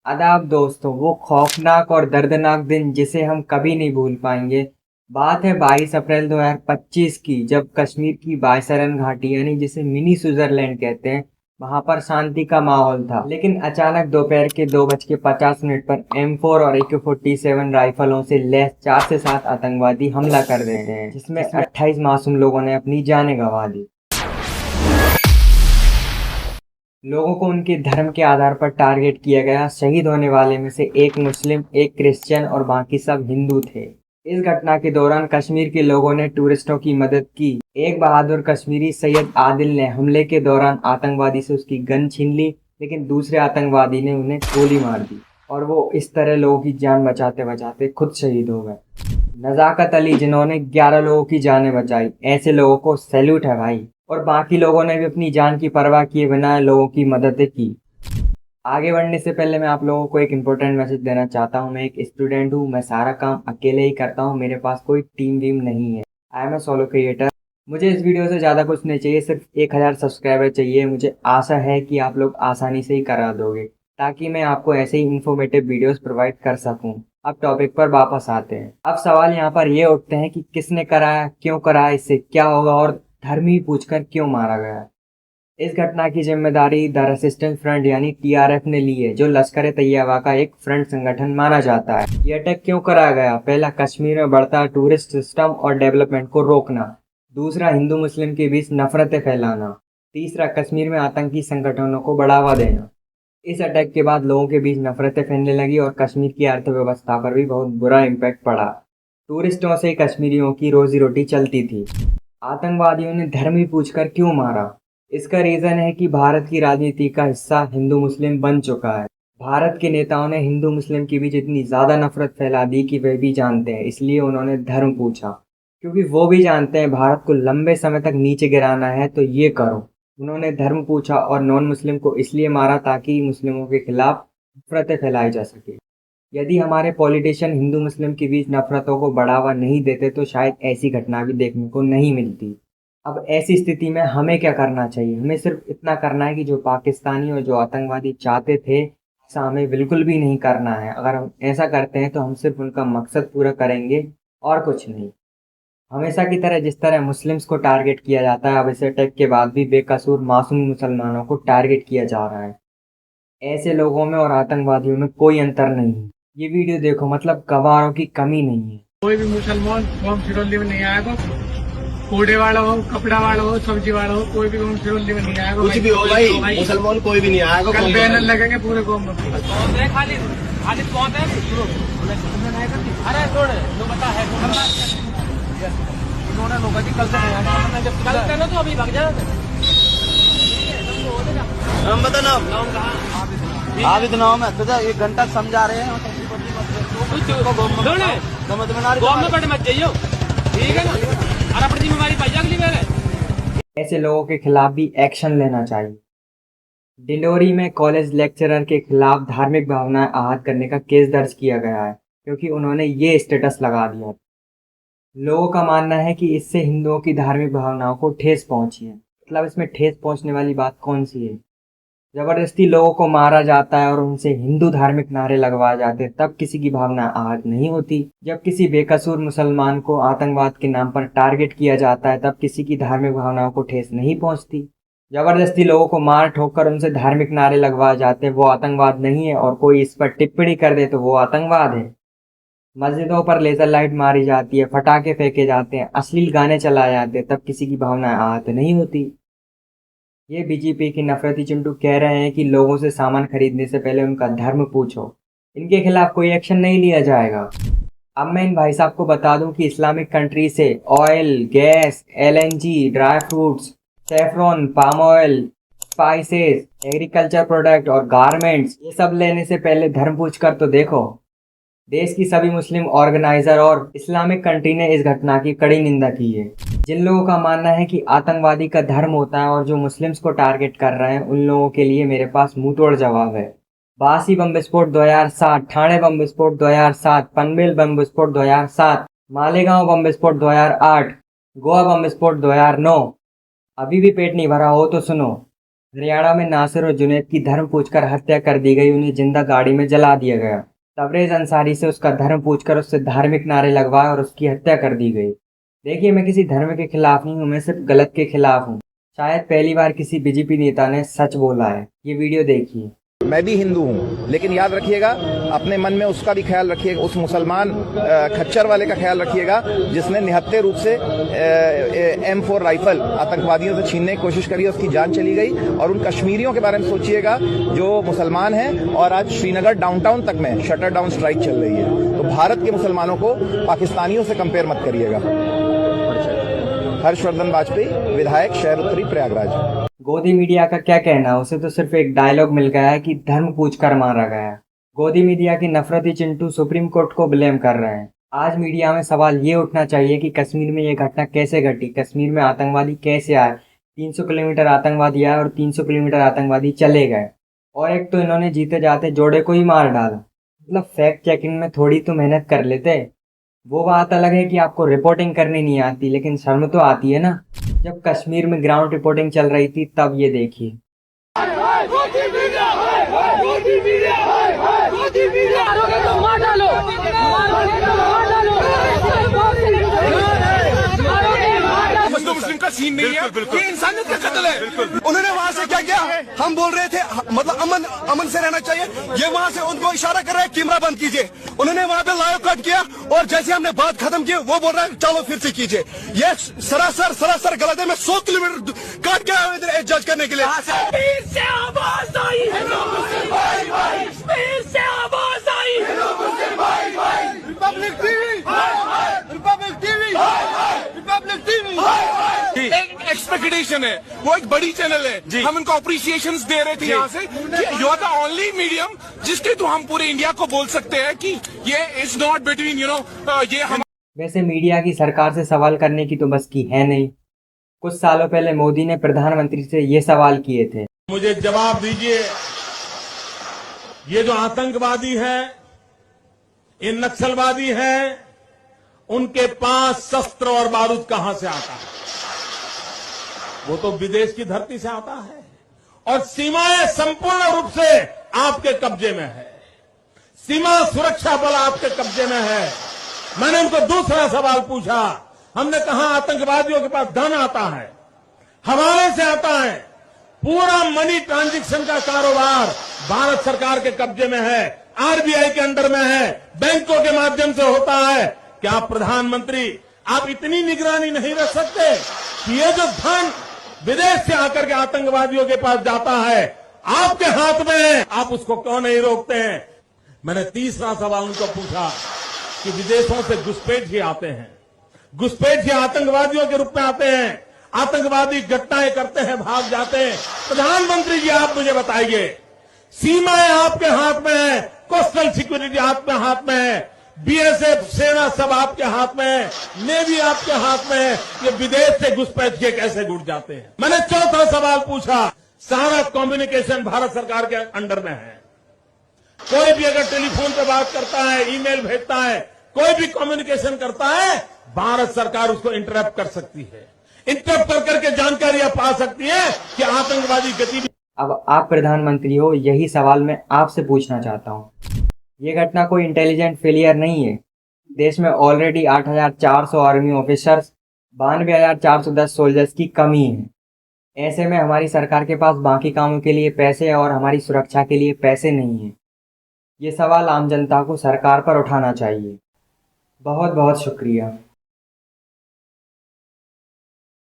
आदाब दोस्तों, वो खौफनाक और दर्दनाक दिन जिसे हम कभी नहीं भूल पाएंगे। बात है 22 अप्रैल 2025 की, जब कश्मीर की बायसरन घाटी यानी जिसे मिनी स्विट्जरलैंड कहते हैं, वहां पर शांति का माहौल था। लेकिन अचानक दोपहर के 2:50 पर M4 और AK-47 राइफलों से लैस 4 से 7 आतंकवादी हमला कर देते हैं, जिसमें 28 मासूम लोगों ने अपनी जानें गंवा दी। लोगों को उनके धर्म के आधार पर टारगेट किया गया। शहीद होने वाले में से एक मुस्लिम, एक क्रिश्चियन और बाकी सब हिंदू थे। इस घटना के दौरान कश्मीर के लोगों ने टूरिस्टों की मदद की। एक बहादुर कश्मीरी सैयद आदिल ने हमले के दौरान आतंकवादी से उसकी गन छीन ली, लेकिन दूसरे आतंकवादी ने उन्हें गोली मार दी और वो इस तरह लोगों की जान बचाते बचाते खुद शहीद हो गए। नजाकत अली, जिन्होंने 11 लोगों की जानें बचाई, ऐसे लोगों को सैल्यूट है भाई। और बाकी लोगों ने भी अपनी जान की परवाह किए बिना लोगों की मदद की। आगे बढ़ने से पहले मैं आप लोगों को एक इम्पोर्टेंट मैसेज देना चाहता हूँ। मैं एक स्टूडेंट हूँ, मैं सारा काम अकेले ही करता हूँ, मेरे पास कोई टीम वीम नहीं है। I am a solo creator. मुझे इस वीडियो से ज़्यादा कुछ नहीं चाहिए, सिर्फ 1000 सब्सक्राइबर चाहिए। मुझे आशा है कि आप लोग आसानी से ही करा दोगे, ताकि मैं आपको ऐसे ही इन्फॉर्मेटिव वीडियोस प्रोवाइड कर सकूं। अब टॉपिक पर वापस आते हैं। अब सवाल यहाँ पर ये उठते हैं कि किसने कराया, क्यों कराया, इससे क्या होगा और धर्म ही पूछकर क्यों मारा गया। इस घटना की जिम्मेदारी द रेसिस्टेंस फ्रंट यानी TRF ने ली है, जो लश्कर तैयबा का एक फ्रंट संगठन माना जाता है। ये अटैक क्यों कराया गया? पहला, कश्मीर में बढ़ता टूरिस्ट सिस्टम और डेवलपमेंट को रोकना। दूसरा, हिंदू मुस्लिम के बीच नफरतें फैलाना। तीसरा, कश्मीर में आतंकी संगठनों को बढ़ावा देना। इस अटैक के बाद लोगों के बीच नफरतें फैलने लगी और कश्मीर की अर्थव्यवस्था पर भी बहुत बुरा इम्पैक्ट पड़ा। टूरिस्टों से कश्मीरियों की रोजी रोटी चलती थी। आतंकवादियों ने धर्म ही पूछकर क्यों मारा? इसका रीजन है कि भारत की राजनीति का हिस्सा हिंदू मुस्लिम बन चुका है। भारत के नेताओं ने हिंदू मुस्लिम के बीच इतनी ज्यादा नफरत फैला दी कि वे भी जानते हैं, इसलिए उन्होंने धर्म पूछा। क्योंकि वो भी जानते हैं भारत को लंबे समय तक नीचे गिराना है तो ये करो। उन्होंने धर्म पूछा और नॉन मुस्लिम को इसलिए मारा ताकि मुस्लिमों के खिलाफ नफरतें फैलाई जा सके। यदि हमारे पॉलिटिशियन हिंदू मुस्लिम के बीच नफरतों को बढ़ावा नहीं देते तो शायद ऐसी घटना भी देखने को नहीं मिलती। अब ऐसी स्थिति में हमें क्या करना चाहिए? हमें सिर्फ इतना करना है कि जो पाकिस्तानी और जो आतंकवादी चाहते थे, ऐसा हमें बिल्कुल भी नहीं करना है। अगर हम ऐसा करते हैं तो हम सिर्फ उनका मकसद पूरा करेंगे और कुछ नहीं। हमेशा की तरह जिस तरह मुस्लिम्स को टारगेट किया जाता है, अब इस अटैक के बाद भी बेकसूर मासूम मुसलमानों को टारगेट किया जा रहा है। ऐसे लोगों में और आतंकवादियों में कोई अंतर नहीं है। ये वीडियो देखो, मतलब गवारों की कमी नहीं है। कोई भी मुसलमान फॉर्म फिरोली में नहीं आएगा। कूड़े वाला हो, कपड़ा वाला हो, सब्जी वाला हो, कोई भी फॉर्म फिरोली में नहीं आएगा। कुछ भी हो भाई, मुसलमान कोई भी नहीं आएगा। कल बैनर लगेंगे पूरे गाँव में। खाली खाली कौन है? अरे छोड़ जो बता है इन्होंने लोगों की कल से कल चलो तो अभी भाग जाओ। नाम बता, नाम आबिद नाम है तुझे। 1 घंटा समझा रहे हैं। गाँव में बड़े मत जाइयो, ठीक है ना? और अपनी जिम्मेवारी पाई अगली बार। ऐसे लोगों के खिलाफ भी एक्शन लेना चाहिए। डिंडोरी में कॉलेज लेक्चरर के खिलाफ धार्मिक भावनाएं आहत करने का केस दर्ज किया गया है, क्योंकि उन्होंने ये स्टेटस लगा दिया। लोगों का मानना है कि इससे हिंदुओं की धार्मिक भावनाओं को ठेस पहुंची है। मतलब इसमें ठेस पहुंचने वाली बात कौन सी है? जबरदस्ती लोगों को मारा जाता है और उनसे हिंदू धार्मिक नारे लगवाए जाते हैं, तब किसी की भावना आहत नहीं होती। जब किसी बेकसूर मुसलमान को आतंकवाद के नाम पर टारगेट किया जाता है, तब किसी की धार्मिक भावनाओं को ठेस नहीं पहुंचती। जबरदस्ती लोगों को मार ठोक कर उनसे धार्मिक नारे लगवाए जाते हैं, वो आतंकवाद नहीं है। और कोई इस पर टिप्पणी कर दे तो वो आतंकवाद है। मस्जिदों पर लेजर लाइट मारी जाती है, पटाखे फेंके जाते हैं, अश्लील गाने चलाए जाते हैं, तब किसी की भावना आहत नहीं होती। ये बीजेपी के नफरती चिंटू कह रहे हैं कि लोगों से सामान खरीदने से पहले उनका धर्म पूछो। इनके खिलाफ कोई एक्शन नहीं लिया जाएगा। अब मैं इन भाई साहब को बता दूं कि इस्लामिक कंट्री से oil, gas, LNG, dry fruits, saffron, palm oil, spices, agriculture product और गारमेंट्स, ये सब लेने से पहले धर्म पूछ कर तो देखो। देश की सभी मुस्लिम ऑर्गेनाइजर और इस्लामिक कंट्री ने इस घटना की कड़ी निंदा की है। जिन लोगों का मानना है कि आतंकवादी का धर्म होता है और जो मुस्लिम्स को टारगेट कर रहे हैं, उन लोगों के लिए मेरे पास मुंहतोड़ जवाब है। बासी बम विस्फोट 2007, ठाणे बम विस्फोट 2007, पनवेल बम विस्फोट 2007, मालेगांव बम विस्फोट 2008, गोवा बम विस्फोट 2009। अभी भी पेट नहीं भरा हो तो सुनो। हरियाणा में नासिर और जुनैद की धर्म पूछकर हत्या कर दी गई, उन्हें जिंदा गाड़ी में जला दिया गया। तबरेज अंसारी से उसका धर्म पूछकर उससे धार्मिक नारे लगवाए और उसकी हत्या कर दी गई। देखिए, मैं किसी धर्म के खिलाफ नहीं हूँ, मैं सिर्फ गलत के खिलाफ हूँ। शायद पहली बार किसी बीजेपी नेता ने सच बोला है। ये वीडियो देखिए। मैं भी हिंदू हूं, लेकिन याद रखिएगा, अपने मन में उसका भी ख्याल रखिएगा, उस मुसलमान खच्चर वाले का ख्याल रखिएगा जिसने निहत्थे रूप से M4 राइफल आतंकवादियों से छीनने की कोशिश करी, उसकी जान चली गई। और उन कश्मीरियों के बारे में सोचिएगा जो मुसलमान हैं और आज श्रीनगर डाउनटाउन तक में शटर डाउन स्ट्राइक चल रही है। तो भारत के मुसलमानों को पाकिस्तानियों से कंपेयर मत करिएगा। हर्षवर्धन वाजपेयी, विधायक, शहर उत्तरी, प्रयागराज। गोदी मीडिया का क्या कहना है? उसे तो सिर्फ एक डायलॉग मिल गया है कि धर्म पूछकर मारा गया। गोदी मीडिया की नफरती चिंटू सुप्रीम कोर्ट को ब्लेम कर रहे हैं। आज मीडिया में सवाल ये उठना चाहिए कि कश्मीर में ये घटना कैसे घटी, कश्मीर में आतंकवादी कैसे आए। 300 किलोमीटर आतंकवादी आए और 300 किलोमीटर आतंकवादी चले गए, और एक तो इन्होंने जीते जाते जोड़े को ही मार डाला। मतलब फैक्ट चेकिंग में थोड़ी तो मेहनत कर लेते। वो बात अलग है कि आपको रिपोर्टिंग करनी नहीं आती, लेकिन शर्म तो आती है ना। जब कश्मीर में ग्राउंड रिपोर्टिंग चल रही थी तब ये देखिए। हिंदू मुस्लिम का सीन नहीं है, ये इंसानियत का कत्ल है। उन्होंने वहाँ से क्या किया, हम बोल रहे थे मतलब अमन से रहना चाहिए, ये वहाँ से उनको इशारा कर रहे हैं कैमरा बंद कीजिए। उन्होंने वहाँ पे लाइव कट किया और जैसे हमने बात खत्म की वो बोल रहा है चलो फिर से कीजिए। ये सरासर गलत है। मैं 100 किलोमीटर काट के आया इधर जज करने के लिए। Republic TV, Republic TV, Republic TV एक एक्सपेक्टेशन है, वो एक बड़ी चैनल है। हम इनको अप्रिसिएशन दे रहे थे यहाँ से कि you are the only medium जिसके थ्रू हम पूरे इंडिया को बोल सकते हैं कि ये इज नॉट बिटवीन ये हम। वैसे मीडिया की सरकार से सवाल करने की तो बस की है नहीं। कुछ सालों पहले मोदी ने प्रधानमंत्री से ये सवाल किए थे, मुझे जवाब दीजिए, ये जो आतंकवादी है, ये नक्सलवादी है, उनके पास शस्त्र और बारूद कहां से आता है? वो तो विदेश की धरती से आता है और सीमाएं संपूर्ण रूप से आपके कब्जे में है। सीमा सुरक्षा बल आपके कब्जे में है। मैंने उनको दूसरा सवाल पूछा, हमने कहा आतंकवादियों के पास धन आता है, हवाले से आता है, पूरा मनी ट्रांजैक्शन का कारोबार भारत सरकार के कब्जे में है, आरबीआई के अंडर में है, बैंकों के माध्यम से होता है। क्या प्रधानमंत्री आप इतनी निगरानी नहीं रख सकते कि ये जो धन विदेश से आकर के आतंकवादियों के पास जाता है आपके हाथ में है, आप उसको क्यों नहीं रोकते हैं? मैंने तीसरा सवाल उनको पूछा कि विदेशों से घुसपैठ ही आते हैं, घुसपैठ ही आतंकवादियों के रूप में आते हैं, आतंकवादी घटनाएं करते हैं, भाग जाते हैं। प्रधानमंत्री जी आप मुझे बताइए, सीमाएं आपके हाथ में है, कोस्टल सिक्योरिटी आपके हाथ में है, बीएसएफ सेना सब आपके हाथ में है, नेवी आपके हाथ में है, ये विदेश से घुसपैठ के कैसे घुस जाते हैं? मैंने चौथा सवाल पूछा, सारा कम्युनिकेशन भारत सरकार के अंडर में है। कोई भी अगर टेलीफोन पे बात करता है, ईमेल भेजता है, कोई भी कम्युनिकेशन करता है, भारत सरकार उसको इंटरप्ट कर सकती है, इंटरप्ट कर करके जानकारियां पा सकती है कि आतंकवादी गतिविधि। अब आप प्रधानमंत्री हो, यही सवाल मैं आपसे पूछना चाहता हूँ। ये घटना कोई इंटेलिजेंट फेलियर नहीं है। देश में ऑलरेडी 8,400 आर्मी ऑफिसर्स, 92,410 सोल्जर्स की कमी है। ऐसे में हमारी सरकार के पास बाकी कामों के लिए पैसे और हमारी सुरक्षा के लिए पैसे नहीं है। ये सवाल आम जनता को सरकार पर उठाना चाहिए। बहुत बहुत शुक्रिया।